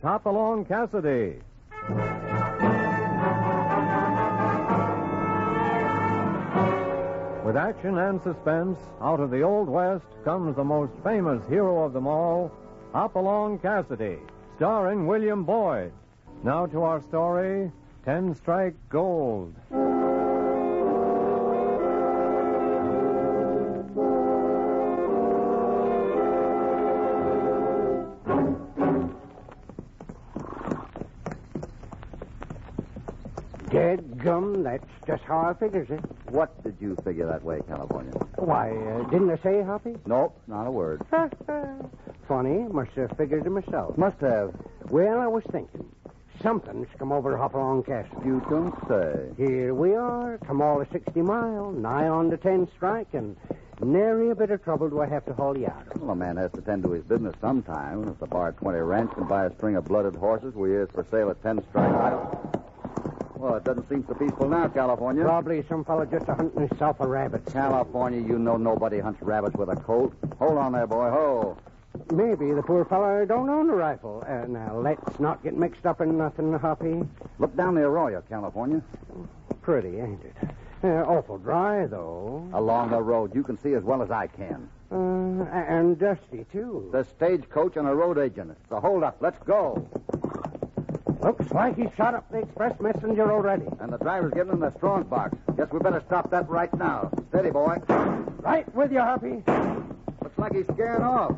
Hopalong Cassidy. With action and suspense, out of the Old West comes the most famous hero of them all, Hopalong Cassidy, starring William Boyd. Now to our story, 10 Strike Gold. Dadgum, that's just how I figures it. What did you figure that way, California? Why, didn't I say, Hoppy? Nope, not a word. Funny, must have figured it myself. Must have. Well, I was thinking. Something's come over to Hopalong Cassidy. You don't say. Here we are, come all of 60 mile, nigh on to 10 Strike, and nary a bit of trouble do I have to haul you out of. Well, a man has to tend to his business sometime. If the Bar 20 ranch can buy a string of blooded horses we hears for sale at 10 Strike Isle. Well, it doesn't seem so peaceful now, California. Probably some fella just hunting himself a rabbit. California, you know nobody hunts rabbits with a Colt. Hold on there, boy. Ho. Maybe the poor fella don't own a rifle. Now, let's not get mixed up in nothing, Hoppy. Look down the arroyo, California. Pretty, ain't it? Awful dry, though. Along the road, you can see as well as I can. And dusty, too. The stagecoach and a road agent. So hold up. Let's go. Looks like he shot up the express messenger already. And the driver's giving him the strong box. Guess we better stop that right now. Steady, boy. Right with you, Hoppy. Looks like he's scaring off.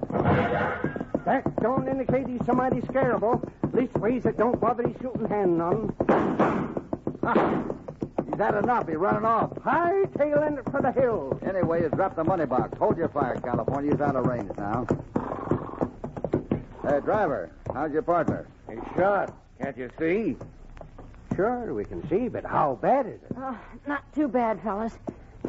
That don't indicate he's so mighty scarable. Leastways, it don't bother his shooting hand none. He's had enough. He's running off. Hightailing it for the hills. Anyway, he's dropped the money box. Hold your fire, California. He's out of range now. Hey, driver, how's your partner? He's shot. Can't you see? Sure, we can see, but how bad is it? Not too bad, fellas.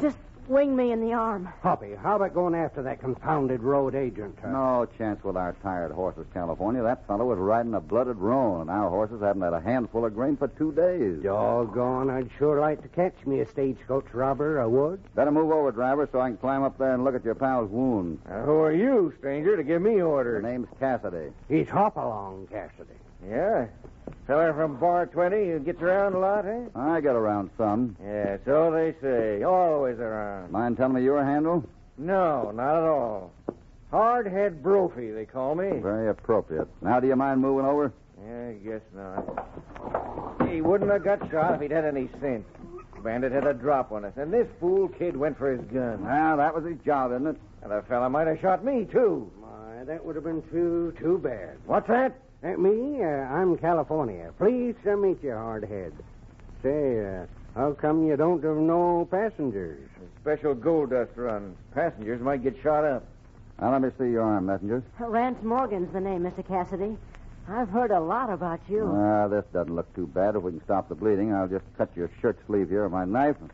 Just winged me in the arm. Hoppy, how about going after that confounded road agent? No chance with our tired horses, California. That fellow was riding a blooded roan, and our horses haven't had a handful of grain for 2 days. Doggone, I'd sure like to catch me a stagecoach robber, I would. Better move over, driver, so I can climb up there and look at your pal's wound. Who are you, stranger, to give me The orders? name's Cassidy. He's Hopalong Cassidy. Yeah? Feller from Bar 20 who gets around a lot, eh? I get around some. Yeah, so they say. Always around. Mind telling me your handle? No, not at all. Hardhead Brophy, they call me. Very appropriate. Now, do you mind moving over? Yeah, I guess not. He wouldn't have got shot if he'd had any sense. Bandit had a drop on us, and this fool kid went for his gun. Well, that was his job, isn't it? And the fella might have shot me, too. My, that would have been too bad. What's that? Me? I'm California. Pleased to meet you, Hardhead. Say, how come you don't have no passengers? A special gold dust run. Passengers might get shot up. Now, let me see your arm, messengers. Rance Morgan's the name, Mr. Cassidy. I've heard a lot about you. This doesn't look too bad. If we can stop the bleeding, I'll just cut your shirt sleeve here with my knife and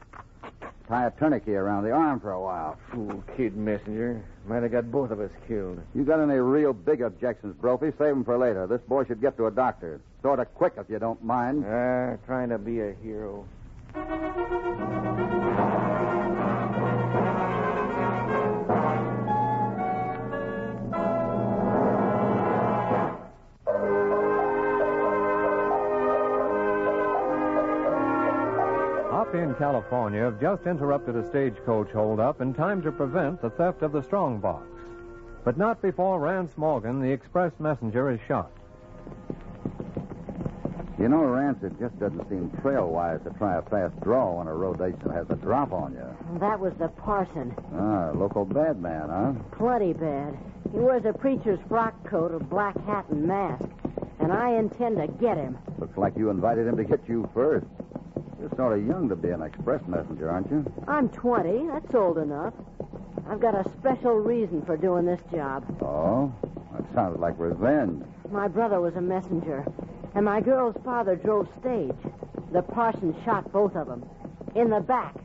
tie a tourniquet around the arm for a while. Fool kid messenger. Might have got both of us killed. You got any real big objections, Brophy? Save them for later. This boy should get to a doctor. Sort of quick, if you don't mind. Trying to be a hero. Hoppy and California have just interrupted a stagecoach holdup in time to prevent the theft of the strong box. But not before Rance Morgan, the express messenger, is shot. You know, Rance, it just doesn't seem trail-wise to try a fast draw when a road agent has a drop on you. That was the parson. Local bad man, huh? Plenty bad. He wears a preacher's frock coat, a black hat, and mask. And I intend to get him. Looks like you invited him to get you first. You're sort of young to be an express messenger, aren't you? I'm 20. That's old enough. I've got a special reason for doing this job. Oh? That sounded like revenge. My brother was a messenger, and my girl's father drove stage. The parson shot both of them. In the back.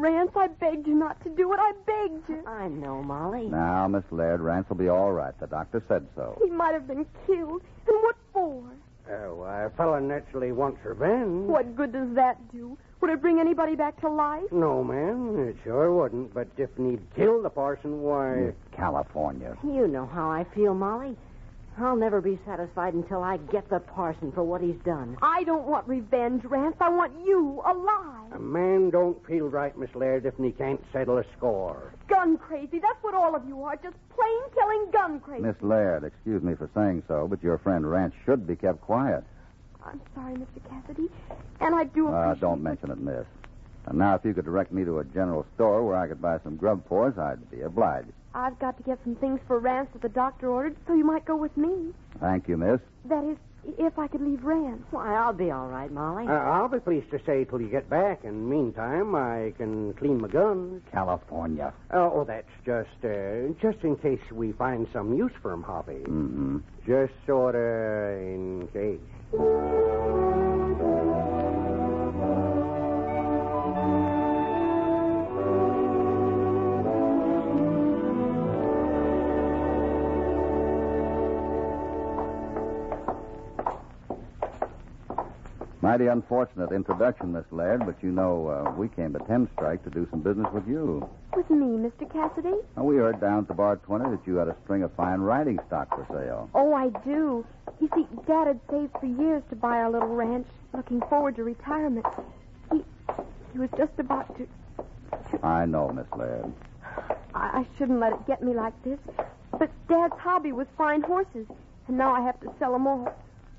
Rance, I begged you not to do it. I begged you. I know, Molly. Now, Miss Laird, Rance will be all right. The doctor said so. He might have been killed. And what for? Why, a fella naturally wants revenge. What good does that do? Would it bring anybody back to life? No, ma'am, it sure wouldn't. But if he'd killed the parson, why... California. You know how I feel, Molly. I'll never be satisfied until I get the parson for what he's done. I don't want revenge, Rance. I want you alive. A man don't feel right, Miss Laird, if he can't settle a score. Gun crazy. That's what all of you are. Just plain killing gun crazy. Miss Laird, excuse me for saying so, but your friend Rance should be kept quiet. I'm sorry, Mr. Cassidy. And I do appreciate... Don't mention it, miss. And now, if you could direct me to a general store where I could buy some grub for us, I'd be obliged. I've got to get some things for Rance that the doctor ordered, so you might go with me. Thank you, miss. That is, if I could leave Rance. Why, I'll be all right, Molly. I'll be pleased to stay till you get back, and meantime, I can clean my guns. California. Oh, that's just in case we find some use for 'em, Hoppy. Mm-hmm. Just sort of in case. Mighty unfortunate introduction, Miss Laird, but you know we came to 10 Strike to do some business with you. With me, Mr. Cassidy? We heard down at the Bar 20 that you had a string of fine riding stock for sale. Oh, I do. You see, Dad had saved for years to buy our little ranch, looking forward to retirement. He was just about to... I know, Miss Laird. I shouldn't let it get me like this. But Dad's hobby was fine horses, and now I have to sell them all.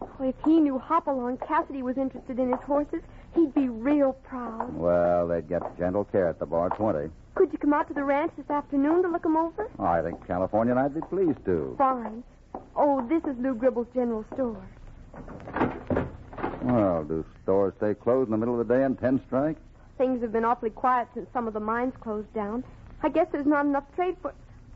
Oh, if he knew Hopalong Cassidy was interested in his horses, he'd be real proud. Well, they'd get gentle care at the Bar 20. Could you come out to the ranch this afternoon to look them over? Oh, I think California and I'd be pleased to. Fine. Oh, this is Lou Gribble's general store. Well, do stores stay closed in the middle of the day on 10 Strike? Things have been awfully quiet since some of the mines closed down. I guess there's not enough trade for...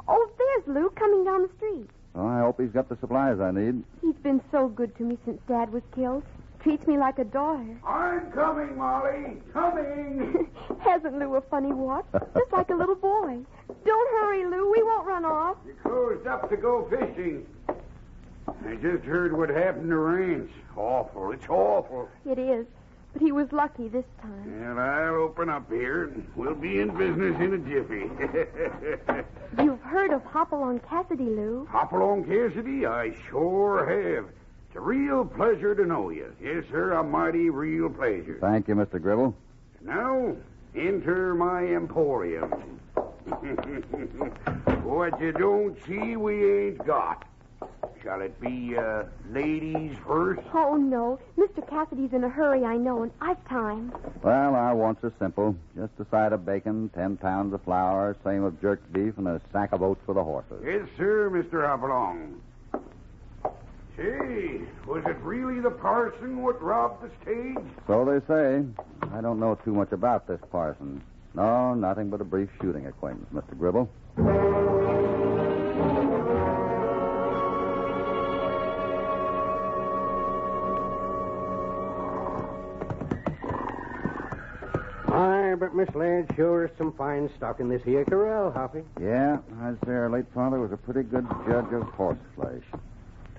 Oh, there's Lou coming down the street. Well, I hope he's got the supplies I need. He's been so good to me since Dad was killed. Treats me like a daughter. I'm coming, Molly. Coming. Hasn't Lou a funny walk? Just like a little boy. Don't hurry, Lou. We won't run off. You closed up to go fishing. I just heard what happened to Rance. Awful. It's awful. It is. But he was lucky this time. Well, I'll open up here. We'll be in business in a jiffy. You've heard of Hopalong Cassidy, Lou. Hopalong Cassidy? I sure have. It's a real pleasure to know you. Yes, sir, a mighty real pleasure. Thank you, Mr. Gribble. Now, enter my emporium. What you don't see, we ain't got. Shall it be ladies first? Oh, no. Mr. Cassidy's in a hurry, I know, and I've time. Well, our wants are simple. Just a side of bacon, 10 pounds of flour, same of jerked beef, and a sack of oats for the horses. Yes, sir, Mr. Hopalong. Say, was it really the parson what robbed the stage? So they say. I don't know too much about this parson. No, nothing but a brief shooting acquaintance, Mr. Gribble. But Miss Laird sure is some fine stock in this here corral, Hoppy. Yeah, I'd say our late father was a pretty good judge of horse flesh.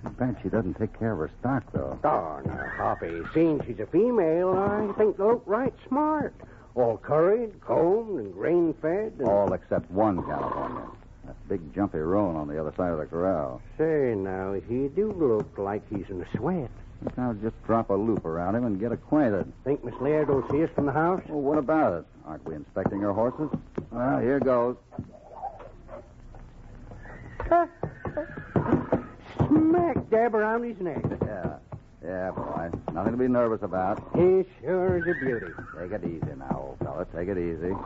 Too bad she doesn't take care of her stock, though. Oh, now, Hoppy, seeing she's a female, I think they'll look right smart. All curried, combed, and grain-fed. And... All except one, California. That big jumpy roan on the other side of the corral. Say, now, he do look like he's in a sweat. Think I'll just drop a loop around him and get acquainted. Think Miss Laird will see us from the house? Well, what about it? Aren't we inspecting her horses? Well, here goes. Smack dab around his neck. Yeah, boy. Nothing to be nervous about. He sure is a beauty. Take it easy now, old fella. Take it easy.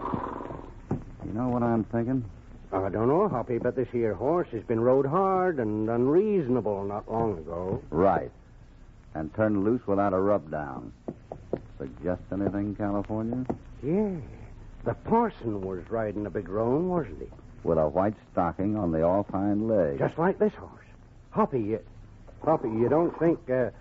You know what I'm thinking? I don't know, Hoppy, but this here horse has been rode hard and unreasonable not long ago. Right. And turned loose without a rub-down. Suggest anything, California? Yeah. The parson was riding a big roan, wasn't he? With a white stocking on the all-fine leg. Just like this horse. Hoppy, you don't think the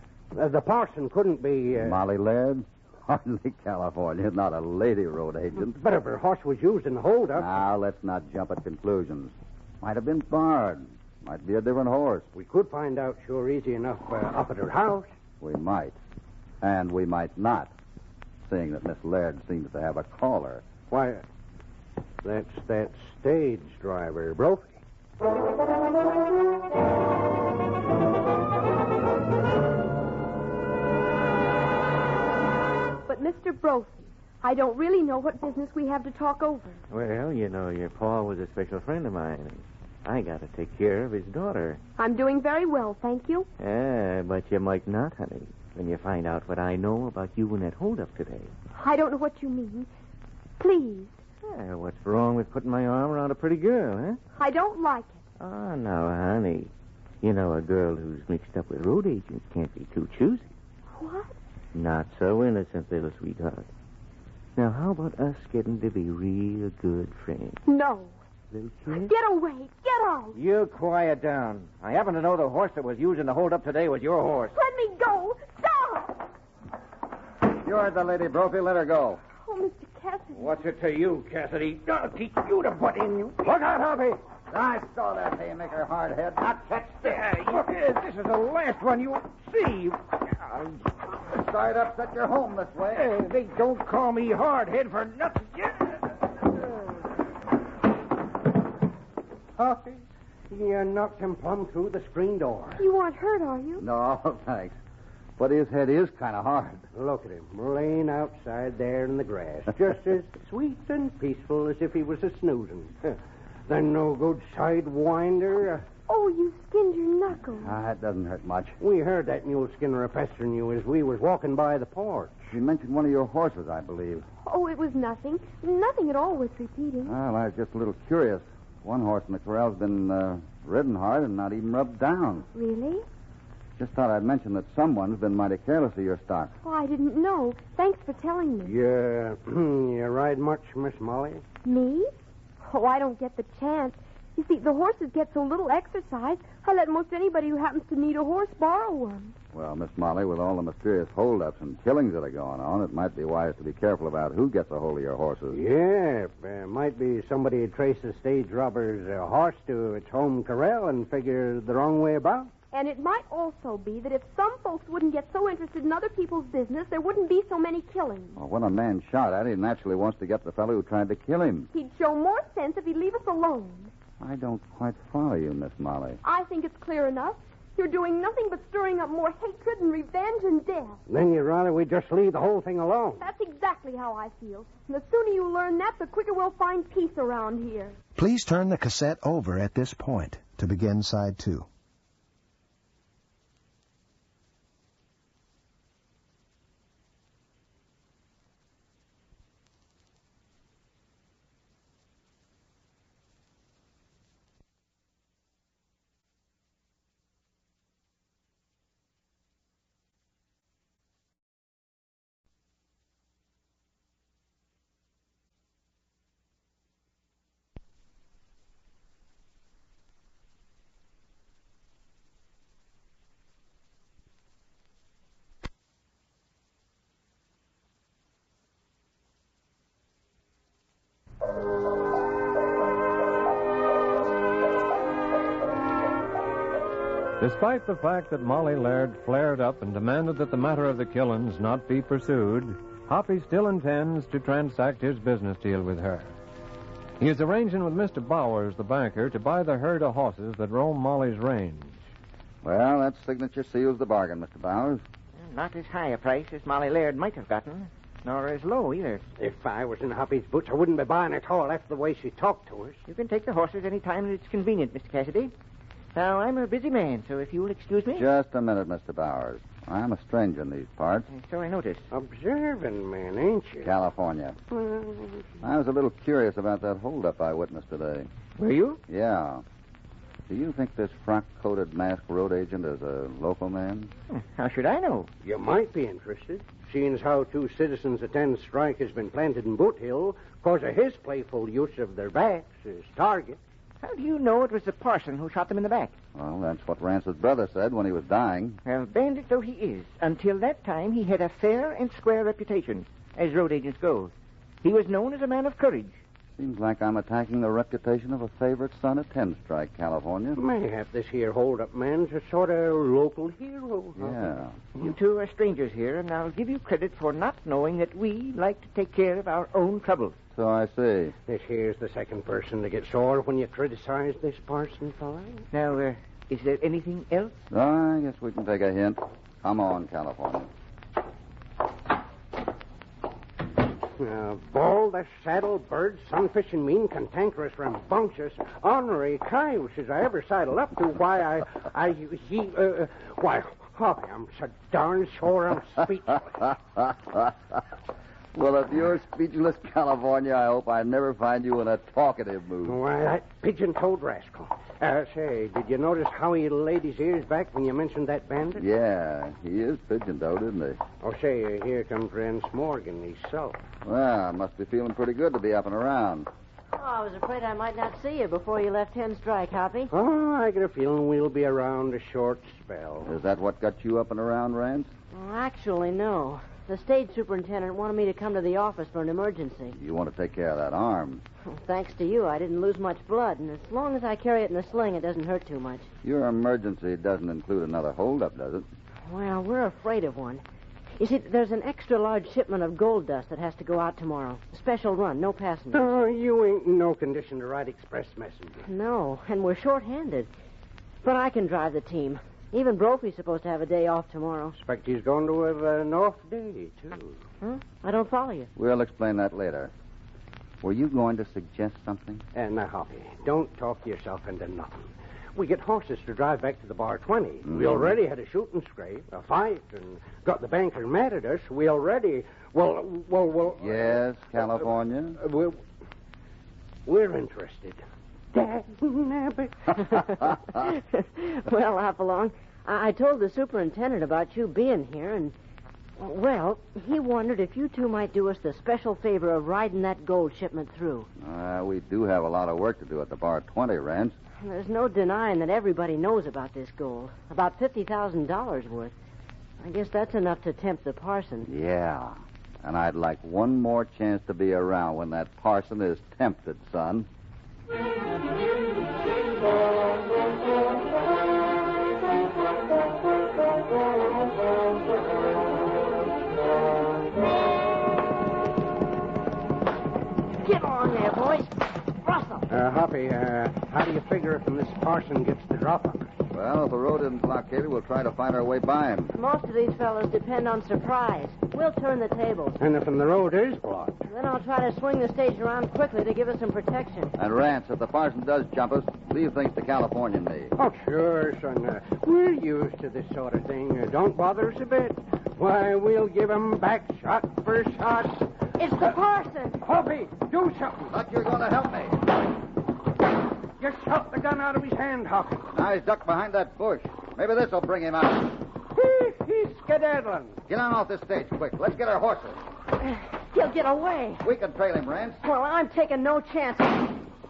parson couldn't be... Molly Laird? Hardly California, not a lady road agent. But if her horse was used in the holdup... Now, let's not jump at conclusions. Might have been barred. Might be a different horse. We could find out sure easy enough up at her house. We might. And we might not, seeing that Miss Laird seems to have a caller. Why, that's that stage driver, Brophy. But, Mr. Brophy, I don't really know what business we have to talk over. Well, you know, your pa was a special friend of mine, and I got to take care of his daughter. I'm doing very well, thank you. But you might not, honey, when you find out what I know about you and that holdup today. I don't know what you mean. Please. What's wrong with putting my arm around a pretty girl, huh? I don't like it. Oh, no, honey. You know, a girl who's mixed up with road agents can't be too choosy. What? Not so innocent, little sweetheart. Now, how about us getting to be real good friends? No. Little kid? Get away. Get out. You quiet down. I happen to know the horse that was used in the hold-up today was your horse. Let me go. Stop. You're the lady, Brophy. Let her go. Oh, Mr. Cassidy. What's it to you, Cassidy? I'll teach you to butt in, you. Look out, Hoppy. I saw that haymaker hard head. Not catch this. This is the last one you'll see. Sorry to upset your home this way. They don't call me hardhead for nothing. Hoppy, you knocked him plumb through the screen door. You aren't hurt, are you? No, thanks. But his head is kind of hard. Look at him, laying outside there in the grass, just as sweet and peaceful as if he was a snoozing. The no-good sidewinder. Oh, you skinned your knuckles. It doesn't hurt much. We heard that mule skinner a-pestering you as we was walking by the porch. You mentioned one of your horses, I believe. Oh, it was nothing. Nothing at all worth repeating. Well, I was just a little curious. One horse in the corral's been ridden hard and not even rubbed down. Really? Just thought I'd mention that someone's been mighty careless of your stock. Oh, I didn't know. Thanks for telling me. You ride much, Miss Molly? Me? Oh, I don't get the chance. You see, the horses get so little exercise, I let most anybody who happens to need a horse borrow one. Well, Miss Molly, with all the mysterious holdups and killings that are going on, it might be wise to be careful about who gets a hold of your horses. Yeah, might be somebody trace the stage robber's horse to its home corral and figure the wrong way about. And it might also be that if some folks wouldn't get so interested in other people's business, there wouldn't be so many killings. Well, when a man's shot at, he naturally wants to get the fellow who tried to kill him. He'd show more sense if he'd leave us alone. I don't quite follow you, Miss Molly. I think it's clear enough. You're doing nothing but stirring up more hatred and revenge and death. Then you'd rather we just leave the whole thing alone. That's exactly how I feel. And the sooner you learn that, the quicker we'll find peace around here. Please turn the cassette over at this point to begin side 2. Despite the fact that Molly Laird flared up and demanded that the matter of the killings not be pursued, Hoppy still intends to transact his business deal with her. He is arranging with Mr. Bowers, the banker, to buy the herd of horses that roam Molly's range. Well, that signature seals the bargain, Mr. Bowers. Not as high a price as Molly Laird might have gotten, nor as low either. If I was in Hoppy's boots, I wouldn't be buying at all after the way she talked to us. You can take the horses any time that it's convenient, Mr. Cassidy. Now, I'm a busy man, so if you'll excuse me... Just a minute, Mr. Bowers. I'm a stranger in these parts. So I noticed. Observing man, ain't you? California. I was a little curious about that holdup I witnessed today. Were you? Yeah. Do you think this frock-coated masked road agent is a local man? How should I know? You might be interested, seeing as how 2 citizens' attend strike has been planted in Boot Hill because of his playful use of their backs as targets. How do you know it was the parson who shot them in the back? Well, that's what Rance's brother said when he was dying. Well, bandit though he is, until that time he had a fair and square reputation, as road agents go. He was known as a man of courage. Seems like I'm attacking the reputation of a favorite son of Ten Strike, California. Mayhap this here hold-up man's a sort of local hero. Yeah. You two are strangers here, and I'll give you credit for not knowing that we like to take care of our own troubles. So I see. This here's the second person to get sore when you criticize this parson fella. Now, is there anything else? I guess we can take a hint. Come on, California. Bald, the saddle, bird, sunfish, and mean, cantankerous, rambunctious, ornery cayuse as I ever saddled up to. Why, Hoppy, I'm so darn sore I'm speechless. Well, if you're speechless, California, I hope I never find you in a talkative mood. Why, that pigeon-toed rascal. Say, did you notice how he laid his ears back when you mentioned that bandit? Yeah, he is pigeon-toed, isn't he? Oh, say, here comes Rance Morgan, himself. Well, must be feeling pretty good to be up and around. Oh, I was afraid I might not see you before you left Ten Strike, Hoppy. Oh, I get a feeling we'll be around a short spell. Is that what got you up and around, Rance? Well, actually, no. The stage superintendent wanted me to come to the office for an emergency. You want to take care of that arm. Well, thanks to you, I didn't lose much blood, and as long as I carry it in a sling, it doesn't hurt too much. Your emergency doesn't include another holdup, does it? Well, we're afraid of one. You see, there's an extra-large shipment of gold dust that has to go out tomorrow. Special run, no passengers. Oh, you ain't in no condition to ride express messenger. No, and we're short-handed. But I can drive the team. Even Brophy's supposed to have a day off tomorrow. Expect he's going to have an off day, too. Huh? I don't follow you. We'll explain that later. Were you going to suggest something? Now, Hoppy, don't talk yourself into nothing. We get horses to drive back to the Bar 20. We already had a shooting scrape, a fight, and got the banker mad at us. We already... Well... Yes, California? We're interested. Dad-nabbit. Well, Hopalong, I told the superintendent about you being here, and, well, he wondered if you two might do us the special favor of riding that gold shipment through. We do have a lot of work to do at the Bar 20, Rance. There's no denying that everybody knows about this gold. About $50,000 worth. I guess that's enough to tempt the parson. Yeah. And I'd like one more chance to be around when that parson is tempted, son. Get on there, boys. Rustle. Hoppy, how do you figure if this parson gets the drop on us? Well, if the road isn't blockaded, we'll try to find our way by him. Most of these fellows depend on surprise. We'll turn the tables. And if the road is blocked? Then I'll try to swing the stage around quickly to give us some protection. And, Rance, if the parson does jump us, leave things to California and me. Oh, sure, son. We're used to this sort of thing. Don't bother us a bit. Why, we'll give 'em back shot for shot. It's the parson. Hoppy, do something. But you're going to help me. You shot the gun out of his hand, Hoppy. Now he's ducked behind that bush. Maybe this will bring him out. He's skedaddling. Get on off this stage quick. Let's get our horses. He'll get away. We can trail him, Rance. Well, I'm taking no chances.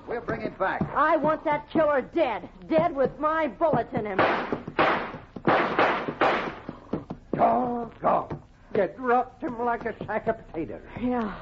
We'll bring him back. I want that killer dead. Dead with my bullets in him. Doggone. You dropped him like a sack of potatoes. Yeah.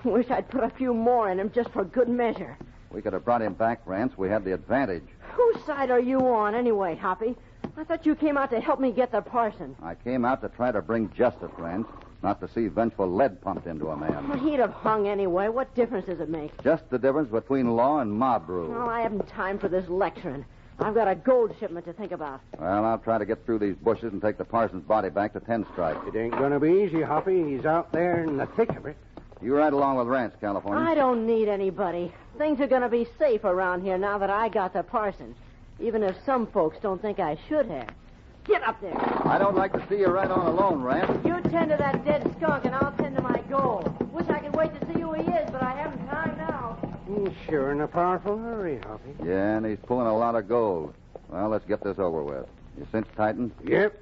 Wish I'd put a few more in him just for good measure. We could have brought him back, Rance. We had the advantage. Whose side are you on, anyway, Hoppy? I thought you came out to help me get the parson. I came out to try to bring justice, Rance, not to see vengeful lead pumped into a man. Well, he'd have hung anyway. What difference does it make? Just the difference between law and mob rule. Well, I haven't time for this lecturing. I've got a gold shipment to think about. Well, I'll try to get through these bushes and take the parson's body back to Ten Strike. It ain't going to be easy, Hoppy. He's out there in the thick of it. You ride along with Rance, California. I don't need anybody. Things are going to be safe around here now that I got the parson. Even if some folks don't think I should have. Get up there. I don't like to see you ride on alone, Rance. You tend to that dead skunk, and I'll tend to my gold. Wish I could wait to see who he is, but I haven't time now. He's sure in a powerful hurry, Hoppy. Yeah, and he's pulling a lot of gold. Well, let's get this over with. You cinched, Titan? Yep.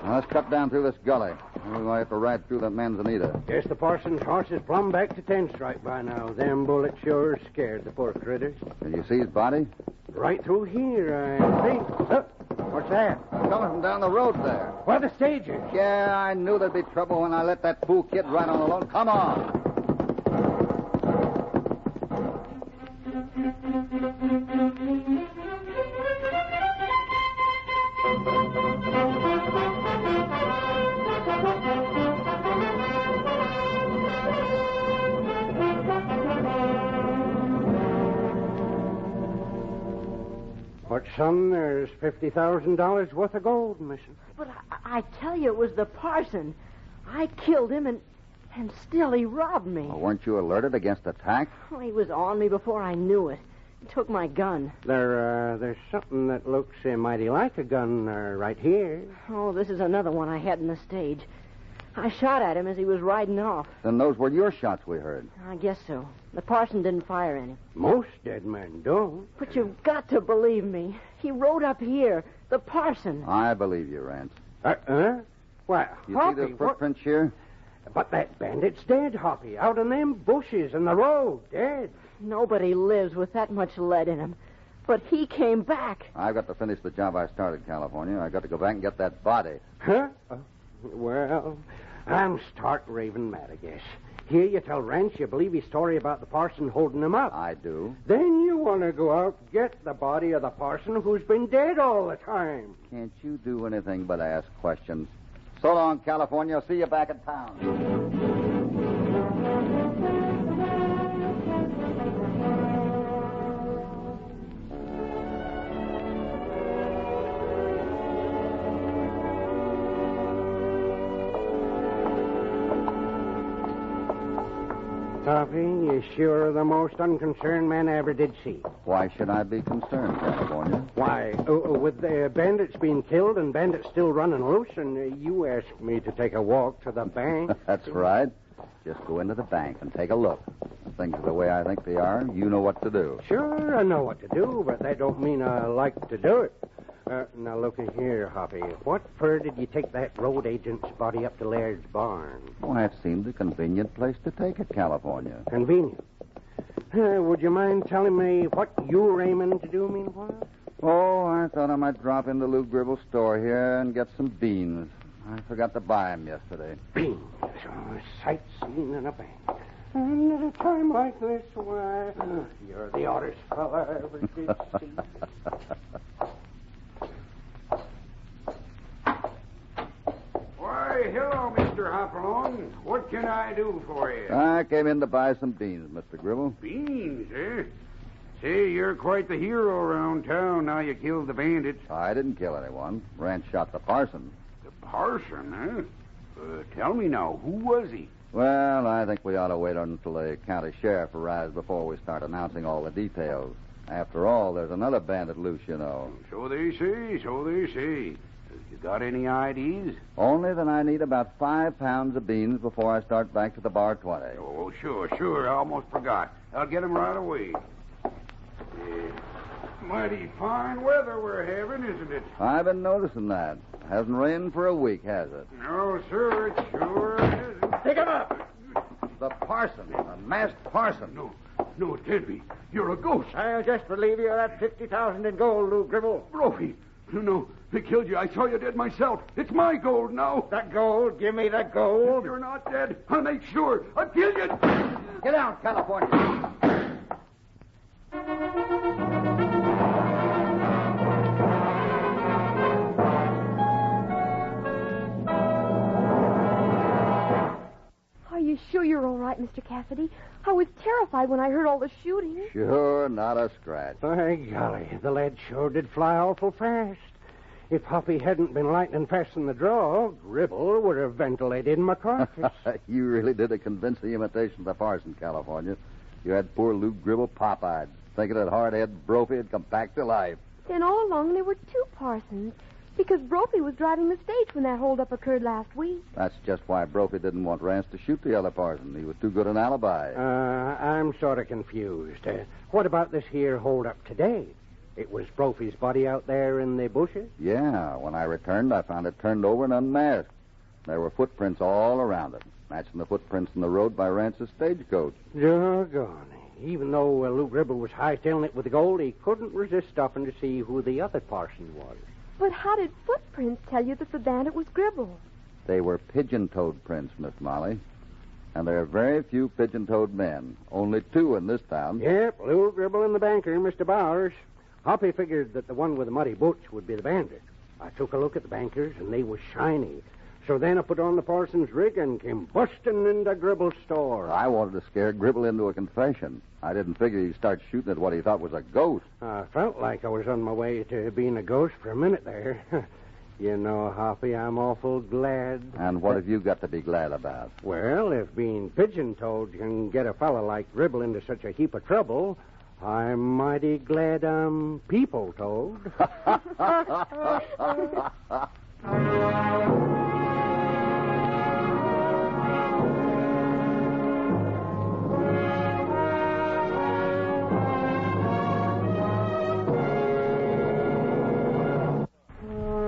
Now, let's cut down through this gully. We're going to have to ride through that manzanita. Guess the parson's horse is plumb back to Ten Strike by now. Them bullets sure scared the poor critters. Can you see his body? Right through here, I think. What's that? Coming from down the road there. Where the stage is. Yeah, I knew there'd be trouble when I let that fool kid ride on alone. Come on. But, son, there's $50,000 worth of gold missing. But I tell you, it was the parson. I killed him, and still he robbed me. Well, weren't you alerted against attack? Oh, he was on me before I knew it. He took my gun. There's something that looks mighty like a gun right here. Oh, this is another one I had in the stage. I shot at him as he was riding off. Then those were your shots we heard. I guess so. The parson didn't fire any. Most dead men don't. But you've got to believe me. He rode up here. The parson. I believe you, Rance. Well, You Hoppy, see the footprints here? But that bandit's dead, Hoppy. Out in them bushes in the road. Dead. Nobody lives with that much lead in him. But he came back. I've got to finish the job I started, California. I've got to go back and get that body. Huh? Well, I'm stark raving mad, I guess. Here you tell Rance you believe his story about the parson holding him up. I do. Then you want to go out and get the body of the parson who's been dead all the time. Can't you do anything but ask questions? So long, California. I'll see you back in town. Hoppy, you sure are the most unconcerned man I ever did see. Why should I be concerned, California? Why, with the bandits being killed and bandits still running loose, and you asked me to take a walk to the bank. That's right. Just go into the bank and take a look. If things are the way I think they are, you know what to do. Sure, I know what to do, but that don't mean I like to do it. Now, looky here, Hoppy. What for did you take that road agent's body up to Laird's barn? Why, it seemed a convenient place to take it, California. Convenient. Would you mind telling me what you were aiming to do meanwhile? Oh, I thought I might drop into Lou Gribble's store here and get some beans. I forgot to buy them yesterday. Beans. Sightseeing in a bank. And at a time like this, why, you're the oddest fella I ever did see. Why, hello, Mr. Hopalong. What can I do for you? I came in to buy some beans, Mr. Gribble. Beans, eh? Say, you're quite the hero around town now you killed the bandits. I didn't kill anyone. Rance shot the parson. The parson, huh? Tell me now, who was he? Well, I think we ought to wait until the county sheriff arrives before we start announcing all the details. After all, there's another bandit loose, you know. So they say, so they say. You got any IDs? Only that I need about 5 pounds of beans before I start back to the bar 20. Oh, sure. I almost forgot. I'll get 'em right away. Mighty fine weather we're having, isn't it? I've been noticing that. Hasn't rained for a week, has it? No, sir, it sure isn't. Pick him up! The parson, the masked parson. No, it can't be. You're a ghost. I'll just relieve you of that 50,000 in gold, Lou Gribble. Brophy. No, they killed you. I saw you dead myself. It's my gold now. That gold? Give me that gold. If you're not dead, I'll make sure. I'll kill you. Get out, California. Are you sure you're all right, Mr. Cassidy? I was terrified when I heard all the shooting. Sure, not a scratch. By golly, the lead sure did fly awful fast. If Hoppy hadn't been lightning fast in the draw, Gribble would have ventilated my carcass. You really did a convincing imitation of the parson, California. You had poor Lou Gribble pop-eyed, thinking that hard-head Brophy had come back to life. Then all along there were 2 parsons, because Brophy was driving the stage when that holdup occurred last week. That's just why Brophy didn't want Rance to shoot the other parson. He was too good an alibi. I'm sort of confused. What about this here holdup today? It was Brophy's body out there in the bushes? Yeah, when I returned, I found it turned over and unmasked. There were footprints all around it, matching the footprints in the road by Rance's stagecoach. Doggone. Even though Lou Gribble was hightailing it with the gold, he couldn't resist stopping to see who the other parson was. But how did footprints tell you that the bandit was Gribble? They were pigeon-toed prints, Miss Molly. And there are very few pigeon-toed men. Only 2 in this town. Yep, Lou Gribble and the banker, Mr. Bowers. Hoppy figured that the one with the muddy boots would be the bandit. I took a look at the bankers, and they was shiny. So then I put on the parson's rig and came busting into Gribble's store. I wanted to scare Gribble into a confession. I didn't figure he'd start shooting at what he thought was a ghost. I felt like I was on my way to being a ghost for a minute there. You know, Hoppy, I'm awful glad. And what have you got to be glad about? Well, if being pigeon-toed can get a fella like Gribble into such a heap of trouble, I'm mighty glad I'm people-toed.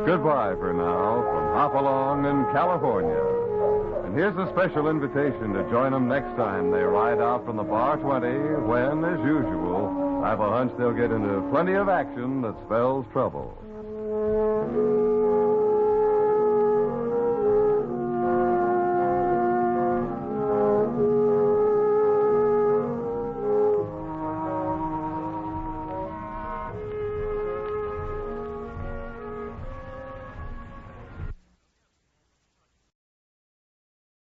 Goodbye for now from Hopalong in California. And here's a special invitation to join them next time they ride out from the Bar 20 when, as usual, I've a hunch they'll get into plenty of action that spells trouble.